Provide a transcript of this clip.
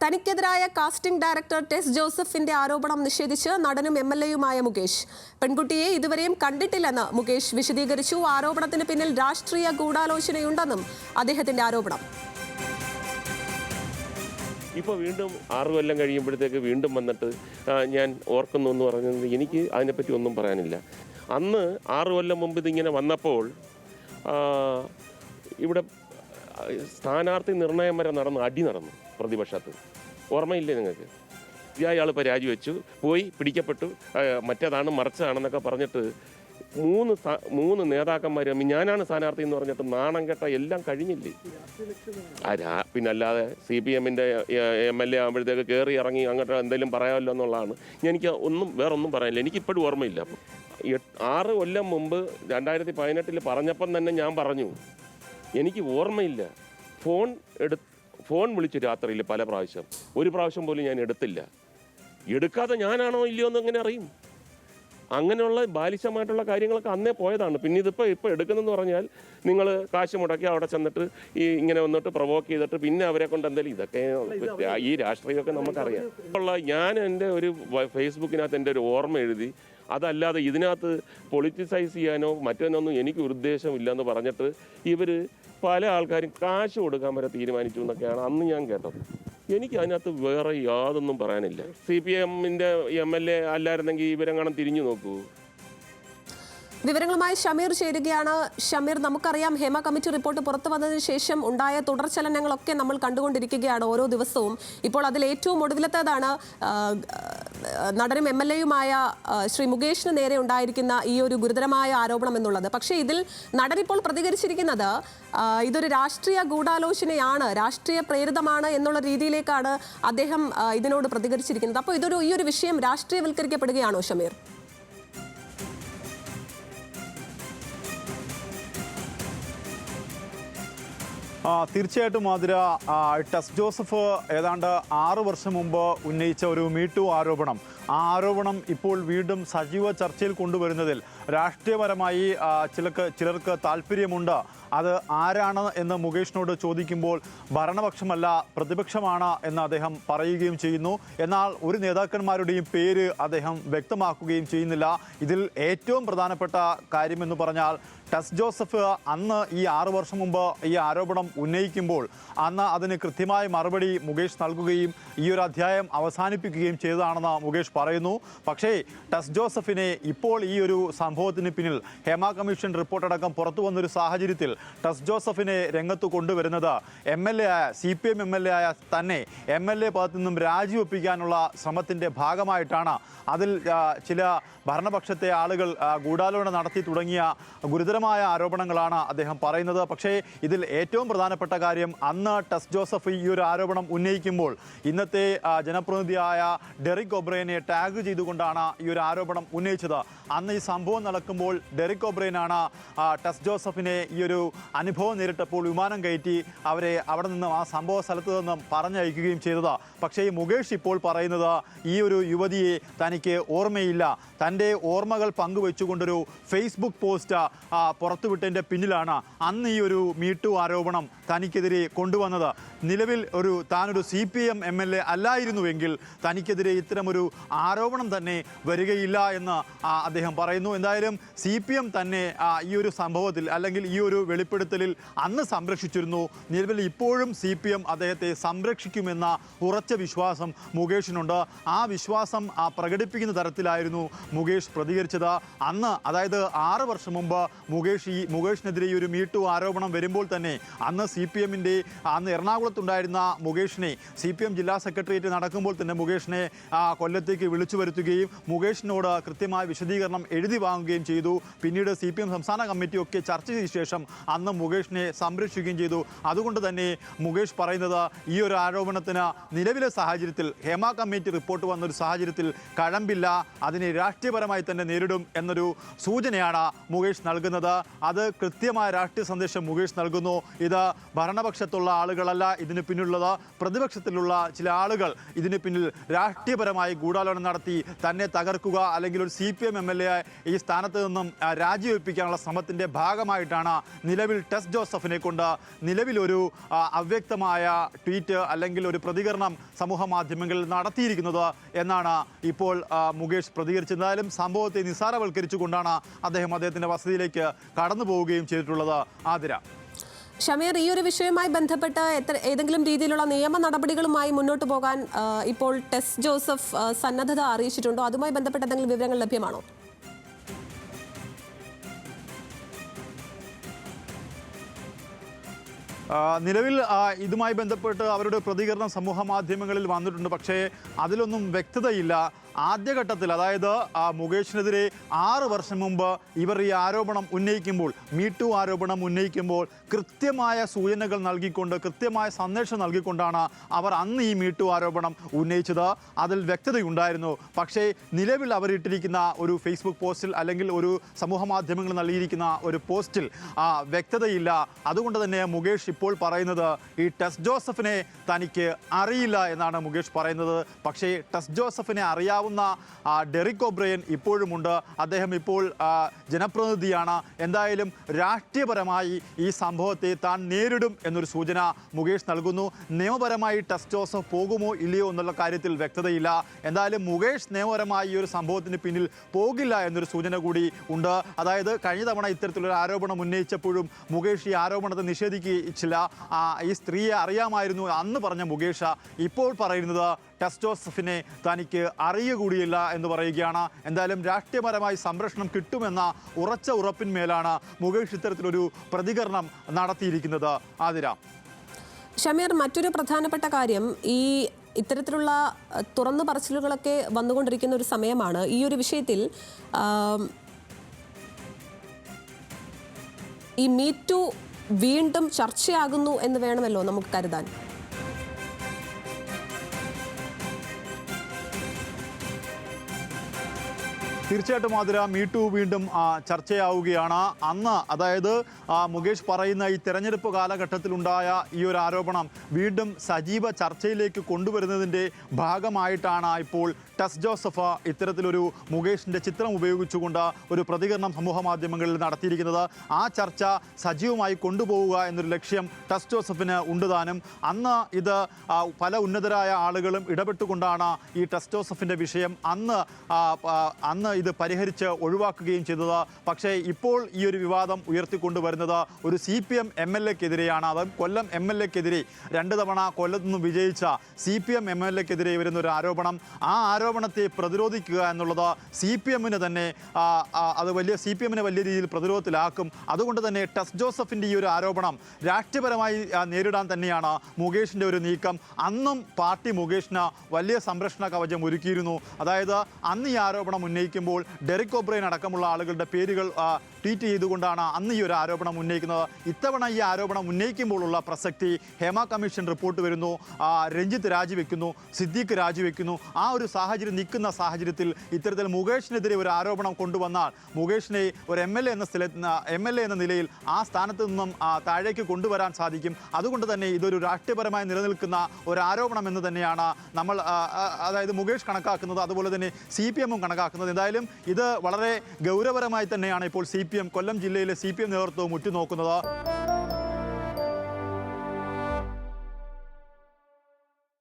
തനിക്കെതിരായ casting director ടെസ് ജോസഫിന്റെ ആരോപണം നിഷേധിച്ച് നടനും എംഎൽഎയുമായ മുകേഷ് പെൺകുട്ടിയെ ഇതുവരെയും കണ്ടിട്ടില്ലെന്ന് മുകേഷ് വിശദീകരിച്ചു. ആരോപണത്തിന് പിന്നിൽ രാഷ്ട്രീയ ഗൂഢാലോചനയുണ്ടെന്നും അദ്ദേഹത്തിന്റെ ആരോപണം. ഇപ്പോൾ വീണ്ടും 6 കൊല്ലം കഴിയുമ്പോഴത്തേക്ക് വീണ്ടും വന്നിട്ട് ഞാൻ ഓർക്കുന്നു എന്ന് പറഞ്ഞത് എനിക്ക് അതിനെപ്പറ്റി ഒന്നും പറയാനില്ല. അന്ന് 6 കൊല്ലം മുമ്പ് ഇതിങ്ങനെ വന്നപ്പോൾ ഇവിടെ സ്ഥാനാർത്ഥി നിർണയം വരെ അടി നടന്നു പ്രതിപക്ഷത്ത്. ഓർമ്മയില്ലേ നിങ്ങൾക്ക്? അയാൾ ഇപ്പോൾ രാജിവെച്ചു, പോയി പിടിക്കപ്പെട്ടു, മറ്റേതാണ് മറിച്ചതാണെന്നൊക്കെ പറഞ്ഞിട്ട് മൂന്ന് നേതാക്കന്മാർ ഞാനാണ് സ്ഥാനാർത്ഥി എന്ന് പറഞ്ഞിട്ട് നാണം കെട്ട എല്ലാം കഴിഞ്ഞില്ലേ? പിന്നല്ലാതെ CPMൻ്റെ MLA ആകുമ്പോഴത്തേക്ക് കയറി ഇറങ്ങി അങ്ങോട്ട് എന്തെങ്കിലും പറയാമല്ലോ എന്നുള്ളതാണ്. എനിക്ക് വേറൊന്നും പറയാനില്ല. എനിക്കിപ്പോഴും ഓർമ്മയില്ല. 6 കൊല്ലം മുമ്പ് 2018 പറഞ്ഞപ്പം തന്നെ ഞാൻ പറഞ്ഞു എനിക്ക് ഓർമ്മയില്ല. ഫോൺ വിളിച്ചു രാത്രിയിൽ പല പ്രാവശ്യം, ഒരു പ്രാവശ്യം പോലും ഞാൻ എടുത്തില്ല. എടുക്കാതെ ഞാനാണോ ഇല്ലയോ എന്ന് എങ്ങനെ അറിയും? അങ്ങനെയുള്ള ബാലിശമായിട്ടുള്ള കാര്യങ്ങളൊക്കെ അന്നേ പോയതാണ്. പിന്നെ ഇപ്പോൾ എടുക്കുന്നതെന്ന് പറഞ്ഞാൽ നിങ്ങൾ കാശ് മുടക്കി അവിടെ ചെന്നിട്ട് ഇങ്ങനെ വന്നിട്ട് പ്രൊവോക്ക് ചെയ്തിട്ട് പിന്നെ അവരെ കൊണ്ട് എന്തെങ്കിലും ഇതൊക്കെ ഈ രാഷ്ട്രീയമൊക്കെ നമുക്കറിയാം. ഞാൻ എൻ്റെ ഒരു ഫേസ്ബുക്കിനകത്ത് എൻ്റെ ഒരു ഓർമ്മ എഴുതി. അതല്ലാതെ ഇതിനകത്ത് പൊളിറ്റിസൈസ് ചെയ്യാനോ മറ്റൊന്നും എനിക്ക് ഉദ്ദേശമില്ലെന്ന് പറഞ്ഞിട്ട് ഇവർ പല ആൾക്കാരും കാശ് കൊടുക്കാൻ വരെ തീരുമാനിച്ചു എന്നൊക്കെയാണ് അന്ന് ഞാൻ കേട്ടത്. എനിക്ക് അതിനകത്ത് വേറെ യാതൊന്നും പറയാനില്ല. CPMൻ്റെ MLA അല്ലായിരുന്നെങ്കിൽ ഇവരെങ്ങാനും തിരിഞ്ഞു നോക്കൂ. വിവരങ്ങളുമായി ഷമീർ ചേരുകയാണ്. ഷമീർ, നമുക്കറിയാം ഹേമ കമ്മിറ്റി റിപ്പോർട്ട് പുറത്തു വന്നതിന് ശേഷം ഉണ്ടായ തുടർചലനങ്ങളൊക്കെ നമ്മൾ കണ്ടുകൊണ്ടിരിക്കുകയാണ് ഓരോ ദിവസവും. ഇപ്പോൾ അതിൽ ഏറ്റവും ഒടുവിലത്തേതാണ് നടനും MLAയുമായ ശ്രീ മുകേഷിന് നേരെ ഉണ്ടായിരിക്കുന്ന ഈ ഒരു ഗുരുതരമായ ആരോപണം എന്നുള്ളത്. പക്ഷേ ഇതിൽ നടൻ ഇപ്പോൾ പ്രതികരിച്ചിരിക്കുന്നത് ഇതൊരു രാഷ്ട്രീയ ഗൂഢാലോചനയാണ്, രാഷ്ട്രീയ പ്രേരിതമാണ് എന്നുള്ള രീതിയിലേക്കാണ് അദ്ദേഹം ഇതിനോട് പ്രതികരിച്ചിരിക്കുന്നത്. അപ്പോൾ ഈ ഒരു വിഷയം രാഷ്ട്രീയവൽക്കരിക്കപ്പെടുകയാണോ ഷമീർ? തീർച്ചയായിട്ടും മാതിര, ടെസ് ജോസഫ് ഏതാണ്ട് 6 വർഷം മുമ്പ് ഉന്നയിച്ച ഒരു മീടു ആരോപണം, ആ ആരോപണം ഇപ്പോൾ വീണ്ടും സജീവ ചർച്ചയിൽ കൊണ്ടുവരുന്നതിൽ രാഷ്ട്രീയപരമായി ചിലർക്ക് താല്പര്യമുണ്ട്. അത് ആരാണ് എന്ന് മുകേഷിനോട് ചോദിക്കുമ്പോൾ ഭരണപക്ഷമല്ല പ്രതിപക്ഷമാണ് എന്ന് അദ്ദേഹം പറയുകയും ചെയ്യുന്നു. എന്നാൽ ഒരു നേതാക്കന്മാരുടെയും പേര് അദ്ദേഹം വ്യക്തമാക്കുകയും ചെയ്യുന്നില്ല. ഇതിൽ ഏറ്റവും പ്രധാനപ്പെട്ട കാര്യമെന്ന് പറഞ്ഞാൽ ടെസ് ജോസഫ് അന്ന് ഈ 6 വർഷം മുമ്പ് ഈ ആരോപണം ഉന്നയിക്കുമ്പോൾ അന്ന് അതിന് കൃത്യമായ മറുപടി മുകേഷ് നൽകുകയും ഈ ഒരു അധ്യായം അവസാനിപ്പിക്കുകയും ചെയ്തതാണെന്ന് മുകേഷ് പറയുന്നു. പക്ഷേ ടെസ് ജോസഫിനെ ഇപ്പോൾ ഈ ഒരു സംഭവത്തിന് പിന്നിൽ ഹേമ കമ്മീഷൻ റിപ്പോർട്ടടക്കം പുറത്തു വന്നൊരു സാഹചര്യത്തിൽ ടെസ് ജോസഫിനെ രംഗത്ത് കൊണ്ടുവരുന്നത് CPM MLA ആയ തന്നെ MLA പദത്തിൽ നിന്നും രാജിവെപ്പിക്കാനുള്ള ശ്രമത്തിൻ്റെ ഭാഗമായിട്ടാണ്. അതിൽ ചില ഭരണപക്ഷത്തെ ആളുകൾ ഗൂഢാലോചന നടത്തി തുടങ്ങിയ ഗുരുതരമായ ആരോപണങ്ങളാണ് അദ്ദേഹം പറയുന്നത്. പക്ഷേ ഇതിൽ ഏറ്റവും പ്രധാനപ്പെട്ട കാര്യം, അന്ന് ടെസ് ജോസഫ് ഈ ഒരു ആരോപണം ഉന്നയിക്കുമ്പോൾ ഇന്നത്തെ ജനപ്രതിനിധിയായ ഡെറിക് ഒബ്രയനെ ടാഗ് ചെയ്തുകൊണ്ടാണ് ഈ ഒരു ആരോപണം ഉന്നയിച്ചത്. അന്ന് ഈ സംഭവം നടക്കുമ്പോൾ ഡെറിക് ഒബ്രയനാണ് ടെസ് ജോസഫിനെ ഈ ഒരു അനുഭവം നേരിട്ടപ്പോൾ വിമാനം കയറ്റി അവരെ അവിടെ നിന്നും ആ സംഭവ സ്ഥലത്ത് നിന്നും പറഞ്ഞയക്കുകയും ചെയ്തത്. പക്ഷേ ഈ മുകേഷ് ഇപ്പോൾ പറയുന്നത് ഈ ഒരു യുവതിയെ തനിക്ക് ഓർമ്മയില്ല. തൻ്റെ ഓർമ്മകൾ പങ്കുവെച്ചുകൊണ്ടൊരു ഫേസ്ബുക്ക് പോസ്റ്റ് പുറത്തുവിട്ടതിൻ്റെ പിന്നിലാണ് അന്ന് ഈ ഒരു മീടു ആരോപണം തനിക്കെതിരെ കൊണ്ടുവന്നത്. നിലവിൽ താനൊരു CPM MLA അല്ലായിരുന്നുവെങ്കിൽ തനിക്കെതിരെ ഇത്തരമൊരു ആരോപണം തന്നെ വരികയില്ല എന്ന് അദ്ദേഹം പറയുന്നു. എന്തായാലും CPM തന്നെ ഈ ഒരു സംഭവത്തിൽ അല്ലെങ്കിൽ ഈ ഒരു വെളിപ്പെടുത്തലിൽ അന്ന് സംരക്ഷിച്ചിരുന്നു. നിലവിൽ ഇപ്പോഴും CPM അദ്ദേഹത്തെ സംരക്ഷിക്കുമെന്ന ഉറച്ച വിശ്വാസം മുകേഷിനുണ്ട്. ആ വിശ്വാസം പ്രകടിപ്പിക്കുന്ന തരത്തിലായിരുന്നു മുകേഷ് പ്രതികരിച്ചത്. അന്ന്, അതായത് 6 വർഷം മുമ്പ് മുകേഷിനെതിരെ ഈ ഒരു മീടു ആരോപണം വരുമ്പോൾ തന്നെ അന്ന് CPMൻ്റെ അന്ന് എറണാകുളത്തുണ്ടായിരുന്ന മുകേഷിനെ CPM ജില്ലാ സെക്രട്ടേറിയറ്റ് നടക്കുമ്പോൾ തന്നെ മുകേഷിനെ കൊല്ലത്തേക്ക് വിളിച്ചു വരുത്തുകയും മുകേഷിനോട് കൃത്യമായ വിശദീകരണം എഴുതി വാങ്ങുകയും ചെയ്തു. പിന്നീട് CPM സംസ്ഥാന കമ്മിറ്റിയൊക്കെ ചർച്ച ചെയ്ത ശേഷം അന്ന് മുകേഷിനെ സംരക്ഷിക്കുകയും ചെയ്തു. അതുകൊണ്ട് തന്നെ മുകേഷ് പറയുന്നത് ഈ ഒരു ആരോപണത്തിന് നിലവിലെ സാഹചര്യത്തിൽ ഹേമ കമ്മിറ്റി റിപ്പോർട്ട് വന്നൊരു സാഹചര്യത്തിൽ കഴമ്പില്ല, അതിനെ രാഷ്ട്രീയപരമായി തന്നെ നേരിടും എന്നൊരു സൂചനയാണ് മുകേഷ് നൽകുന്നത്. അത് കൃത്യമായ രാഷ്ട്രീയ സന്ദേശം മുകേഷ് നൽകുന്നു. ഇത് ഭരണപക്ഷത്തുള്ള ആളുകളല്ല ഇതിന് പിന്നിലുള്ളത്. പ്രതിപക്ഷത്തിലുള്ള ചില ആളുകൾ ഇതിന് പിന്നിൽ രാഷ്ട്രീയപരമായി ഗൂഢാലോചന നടത്തി തന്നെ തകർക്കുക, അല്ലെങ്കിൽ ഒരു CPM MLA ഈ സ്ഥാനത്ത് നിന്നും രാജിവെപ്പിക്കാനുള്ള ശ്രമത്തിൻ്റെ ഭാഗമായിട്ടാണ് നിലവിൽ ടെസ് ജോസഫിനെ കൊണ്ട് നിലവിലൊരു അവ്യക്തമായ ട്വീറ്റ് അല്ലെങ്കിൽ ഒരു പ്രതികരണം സമൂഹ മാധ്യമങ്ങളിൽ നടത്തിയിരിക്കുന്നത് എന്നാണ് ഇപ്പോൾ മുകേഷ് പ്രതികരിച്ചത്. എന്തായാലും സംഭവത്തെ നിസ്സാരവൽക്കരിച്ചുകൊണ്ടാണ് അദ്ദേഹത്തിൻ്റെ വസതിയിലേക്ക് കടന്നു പോവുകയും ചെയ്തിട്ടുള്ളത്. ആതിര, ഷമീർ, ഈ ഒരു വിഷയവുമായി ബന്ധപ്പെട്ട് ഏതെങ്കിലും രീതിയിലുള്ള നിയമ നടപടികളുമായി മുന്നോട്ട് പോകാൻ ഇപ്പോൾ ടെസ് ജോസഫ് സന്നദ്ധത അറിയിച്ചിട്ടുണ്ടോ? അതുമായി ബന്ധപ്പെട്ട എന്തെങ്കിലും വിവരങ്ങൾ ലഭ്യമാണോ? നിലവിൽ ഇതുമായി ബന്ധപ്പെട്ട് അവരുടെ പ്രതികരണം സമൂഹ മാധ്യമങ്ങളിൽ വന്നിട്ടുണ്ട്. പക്ഷേ അതിലൊന്നും വ്യക്തതയില്ല. ആദ്യഘട്ടത്തിൽ, അതായത് മുകേഷിനെതിരെ 6 വർഷം മുമ്പ് ഇവർ ഈ ആരോപണം ഉന്നയിക്കുമ്പോൾ, മീറ്റു ആരോപണം ഉന്നയിക്കുമ്പോൾ കൃത്യമായ സൂചനകൾ നൽകിക്കൊണ്ട്, കൃത്യമായ സന്ദേശം നൽകിക്കൊണ്ടാണ് അവർ അന്ന് ഈ മീറ്റു ആരോപണം ഉന്നയിച്ചത്. അതിൽ വ്യക്തതയുണ്ടായിരുന്നു. പക്ഷേ നിലവിൽ അവരിട്ടിരിക്കുന്ന ഒരു ഫേസ്ബുക്ക് പോസ്റ്റിൽ അല്ലെങ്കിൽ ഒരു സമൂഹ മാധ്യമങ്ങളിൽ നൽകിയിരിക്കുന്ന ഒരു പോസ്റ്റിൽ വ്യക്തതയില്ല. അതുകൊണ്ട് തന്നെ മുകേഷ് ഇപ്പോൾ പറയുന്നത് ഈ ടെസ് ജോസഫിനെ തനിക്ക് അറിയില്ല എന്നാണ് മുകേഷ് പറയുന്നത്. പക്ഷേ ടെസ് ജോസഫിനെ അറിയാവുന്ന ഡെറിക് ഒബ്രയൻ ഇപ്പോഴുമുണ്ട്. അദ്ദേഹം ഇപ്പോൾ ജനപ്രതിനിധിയാണ്. എന്തായാലും രാഷ്ട്രീയപരമായി ഈ സംഭവത്തെ താൻ നേരിടും എന്നൊരു സൂചന മുകേഷ് നൽകുന്നു. നിയമപരമായി ടെസ് ജോസഫ് പോകുമോ ഇല്ലയോ എന്നുള്ള കാര്യത്തിൽ വ്യക്തതയില്ല. എന്തായാലും മുകേഷ് നിയമപരമായി ഈ ഒരു സംഭവത്തിന് പിന്നിൽ പോകില്ല എന്നൊരു സൂചന കൂടി ഉണ്ട്. അതായത് കഴിഞ്ഞ തവണ ഇത്തരത്തിലൊരു ആരോപണം ഉന്നയിച്ചപ്പോഴും മുകേഷ് ഈ ആരോപണത്തെ നിഷേധിച്ചില്ല. ഈ സ്ത്രീയെ അറിയാമായിരുന്നു അന്ന് പറഞ്ഞ മുകേഷ് ഇപ്പോൾ പറയുന്നത് ടെസ് ജോസഫിനെ തനിക്ക് അറിയുക കൂടിയില്ല എന്ന് പറയുകയാണ്. എന്തായാലും രാഷ്ട്രീയപരമായി സംരക്ഷണം കിട്ടുമെന്ന ഉറച്ച ഉറപ്പിന്മേലാണ് മുകേഷ് ഇത്തരത്തിലൊരു പ്രതികരണം നടത്തിയിരിക്കുന്നത്. ആതിര, ഷമീർ, മറ്റൊരു പ്രധാനപ്പെട്ട കാര്യം, ഈ ഇത്തരത്തിലുള്ള തുറന്നു പറച്ചിലുകളൊക്കെ വന്നുകൊണ്ടിരിക്കുന്ന ഒരു സമയമാണ്. ഈ ഒരു വിഷയത്തിൽ ഈ മീറ്റു വീണ്ടും ചർച്ചയാകുന്നു എന്ന് വേണമല്ലോ നമുക്ക് കരുതാൻ. തീർച്ചയായിട്ടും ആതിര, മീറ്റു വീണ്ടും ചർച്ചയാവുകയാണ്. അന്ന്, അതായത് മുകേഷ് പറയുന്ന ഈ തെരഞ്ഞെടുപ്പ് കാലഘട്ടത്തിലുണ്ടായ ഈ ഒരു ആരോപണം വീണ്ടും സജീവ ചർച്ചയിലേക്ക് കൊണ്ടുവരുന്നതിൻ്റെ ഭാഗമായിട്ടാണ് ഇപ്പോൾ ടെസ് ജോസഫ് ഇത്തരത്തിലൊരു മുകേഷിൻ്റെ ചിത്രം ഉപയോഗിച്ചുകൊണ്ട് ഒരു പ്രതികരണം സമൂഹ മാധ്യമങ്ങളിൽ നടത്തിയിരിക്കുന്നത്. ആ ചർച്ച സജീവമായി കൊണ്ടുപോവുക എന്നൊരു ലക്ഷ്യം ടെസ് ജോസഫിന് ഉണ്ട് താനും. അന്ന് ഇത് പല ഉന്നതരായ ആളുകളും ഇടപെട്ടുകൊണ്ടാണ് ഈ ടെസ് ജോസഫിൻ്റെ വിഷയം അന്ന് ഇത് പരിഹരിച്ച് ഒഴിവാക്കുകയും ചെയ്തത്. പക്ഷേ ഇപ്പോൾ ഈ ഒരു വിവാദം ഉയർത്തിക്കൊണ്ടുവരുന്നത് ഒരു CPM MLA-ക്കെതിരെയാണ്. അത് കൊല്ലം MLA-ക്കെതിരെ 2 തവണ കൊല്ലത്തു നിന്നും വിജയിച്ച CPM MLA-ക്കെതിരെ വരുന്ന ഒരു ആരോപണം. ആ ആരോപണത്തെ പ്രതിരോധിക്കുക എന്നുള്ളത് CPM-ന് തന്നെ അത് CPM-നെ വലിയ രീതിയിൽ പ്രതിരോധത്തിലാക്കും. അതുകൊണ്ട് തന്നെ ടെസ് ജോസഫിൻ്റെ ഈ ഒരു ആരോപണം രാഷ്ട്രീയപരമായി നേരിടാൻ തന്നെയാണ് മുകേഷിൻ്റെ ഒരു നീക്കം. അന്നും പാർട്ടി മുകേഷിന് വലിയ സംരക്ഷണ കവചം ഒരുക്കിയിരുന്നു. അതായത് അന്ന് ഈ ആരോപണം ഉന്നയിക്കുമ്പോൾ ഡെറിക് ഒബ്രയൻ അടക്കമുള്ള ആളുകളുടെ പേരുകൾ ട്വീറ്റ് ചെയ്തുകൊണ്ടാണ് അന്ന് ഈ ഒരു ആരോപണം ഉന്നയിക്കുന്നത്. ഇത്തവണ ഈ ആരോപണം ഉന്നയിക്കുമ്പോഴുള്ള പ്രസക്തി, ഹേമ കമ്മീഷൻ റിപ്പോർട്ട് വരുന്നു, രഞ്ജിത്ത് രാജിവെക്കുന്നു, സിദ്ദീഖ് രാജിവെക്കുന്നു. ആ ഒരു സാഹചര്യം നിൽക്കുന്ന സാഹചര്യത്തിൽ ഇത്തരത്തിൽ മുകേഷിനെതിരെ ഒരു ആരോപണം കൊണ്ടുവന്നാൽ മുകേഷിനെ ഒരു MLA എന്ന നിലയിൽ ആ സ്ഥാനത്ത് നിന്നും താഴേക്ക് കൊണ്ടുവരാൻ സാധിക്കും. അതുകൊണ്ട് തന്നെ ഇതൊരു രാഷ്ട്രീയപരമായി നിലനിൽക്കുന്ന ഒരു ആരോപണം എന്ന് തന്നെയാണ് നമ്മൾ, അതായത് മുകേഷ് കണക്കാക്കുന്നത്, അതുപോലെ തന്നെ CPM-ഉം കണക്കാക്കുന്നത്. എന്തായാലും ഇത് വളരെ ഗൗരവപരമായി തന്നെയാണ് ഇപ്പോൾ കൊല്ലം ജില്ലയിലെ CPM നേതൃത്വവും ഉറ്റുനോക്കുന്നത്.